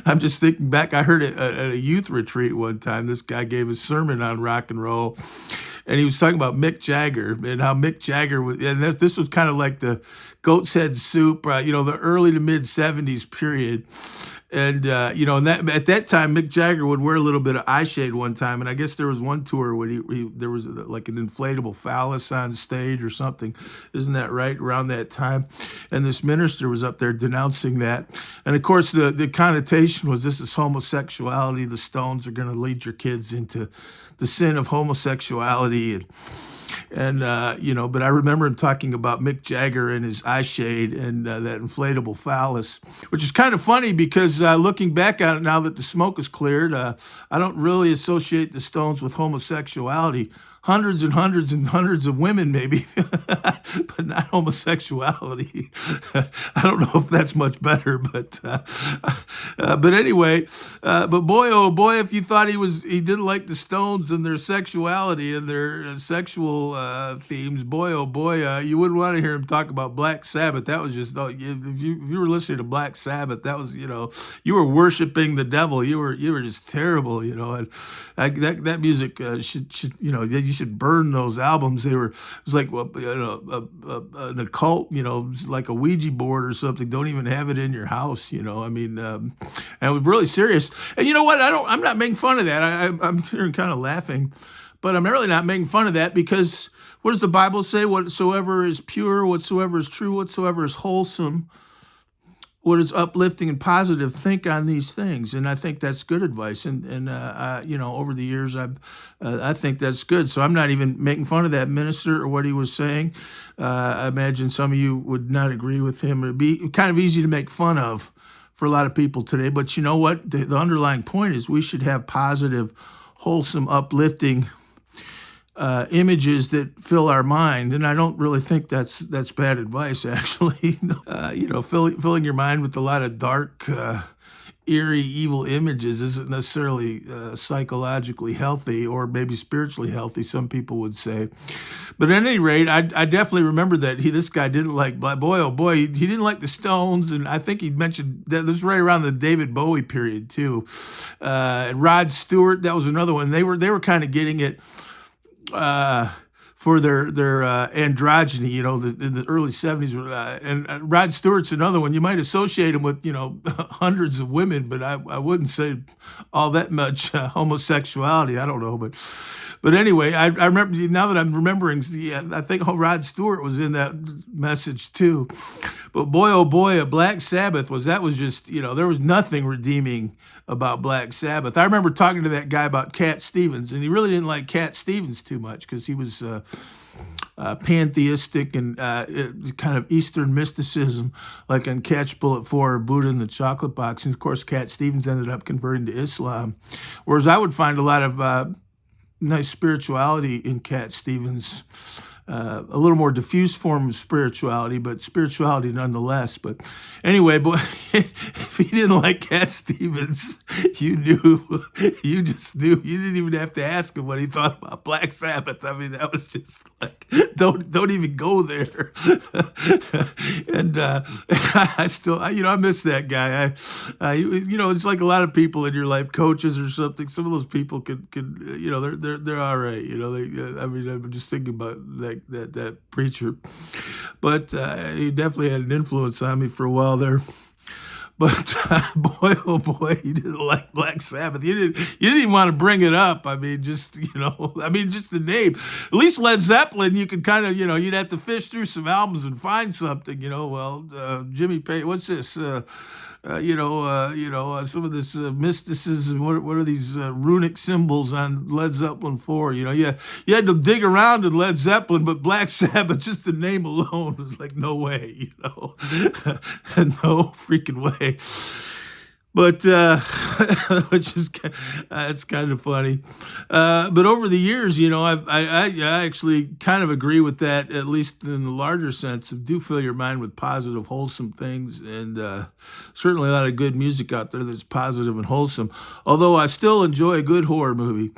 I'm just thinking back. I heard it at a youth retreat one time. This guy gave a sermon on rock and roll, and he was talking about Mick Jagger and how Mick Jagger was. And this was kind of like the Goat's Head Soup, the early to mid '70s period. And and that at that time, Mick Jagger would wear a little bit of eye shade one time, and I guess there was one tour where there was like an inflatable phallus on stage or something, isn't that right? Around that time, and this minister was up there denouncing that, and of course the connotation was this is homosexuality. The Stones are going to lead your kids into the sin of homosexuality, and but I remember him talking about Mick Jagger and his eye shade and that inflatable phallus, which is kind of funny because looking back on it now that the smoke is cleared, I don't really associate the Stones with homosexuality. Hundreds and hundreds and hundreds of women, maybe, but not homosexuality. I don't know if that's much better, but anyway, but boy, oh boy, if you thought he didn't like the Stones and their sexuality and their sexual themes, boy, oh boy, you wouldn't want to hear him talk about Black Sabbath. That was just if you were listening to Black Sabbath, that was you were worshiping the devil. You were just terrible, and that music should you should burn those albums. It was like an occult, like a Ouija board or something. Don't even have it in your house, I mean, and it was really serious. And you know what? I'm not making fun of that. I'm here kind of laughing, but I'm really not making fun of that because what does the Bible say? Whatsoever is pure, whatsoever is true, whatsoever is wholesome, what is uplifting and positive, think on these things. And I think that's good advice. And over the years, I think that's good. So I'm not even making fun of that minister or what he was saying. I imagine some of you would not agree with him. It'd be kind of easy to make fun of for a lot of people today. But you know what? The underlying point is we should have positive, wholesome, uplifting images that fill our mind, and I don't really think that's bad advice. Actually, filling your mind with a lot of dark, eerie, evil images isn't necessarily psychologically healthy, or maybe spiritually healthy. Some people would say, but at any rate, I definitely remember that this guy didn't like boy oh boy he didn't like the Stones, and I think he mentioned that this was right around the David Bowie period too, and Rod Stewart. That was another one. They were kind of getting it. For their androgyny, in the early '70s, and Rod Stewart's another one. You might associate him with hundreds of women, but I wouldn't say all that much homosexuality. I don't know, but anyway, I remember now that I'm remembering. I think Rod Stewart was in that message too. But boy, oh boy, a Black Sabbath was just there was nothing redeeming about Black Sabbath. I remember talking to that guy about Cat Stevens, and he really didn't like Cat Stevens too much because he was pantheistic and kind of Eastern mysticism, like on Catch Bullet 4 or Buddha in the Chocolate Box. And of course, Cat Stevens ended up converting to Islam, whereas I would find a lot of nice spirituality in Cat Stevens. A little more diffuse form of spirituality, but spirituality nonetheless. But anyway, if he didn't like Cat Stevens, you just knew. You didn't even have to ask him what he thought about Black Sabbath. I mean, that was just like, don't even go there. And I miss that guy. It's like a lot of people in your life, coaches or something. Some of those people could they're all right. I'm just thinking about that preacher, but he definitely had an influence on me for a while there. But boy, oh boy, you didn't like Black Sabbath. You didn't even want to bring it up. I mean, just the name. At least Led Zeppelin, you could kind of, you'd have to fish through some albums and find something. Jimmy Page. What's this? Some of this mysticism. What are these runic symbols on Led Zeppelin 4? You had to dig around in Led Zeppelin, but Black Sabbath, just the name alone was like, no way, no freaking way. But which is it's kind of funny. But over the years, I actually kind of agree with that, at least in the larger sense of do fill your mind with positive, wholesome things, and certainly a lot of good music out there that's positive and wholesome. Although I still enjoy a good horror movie.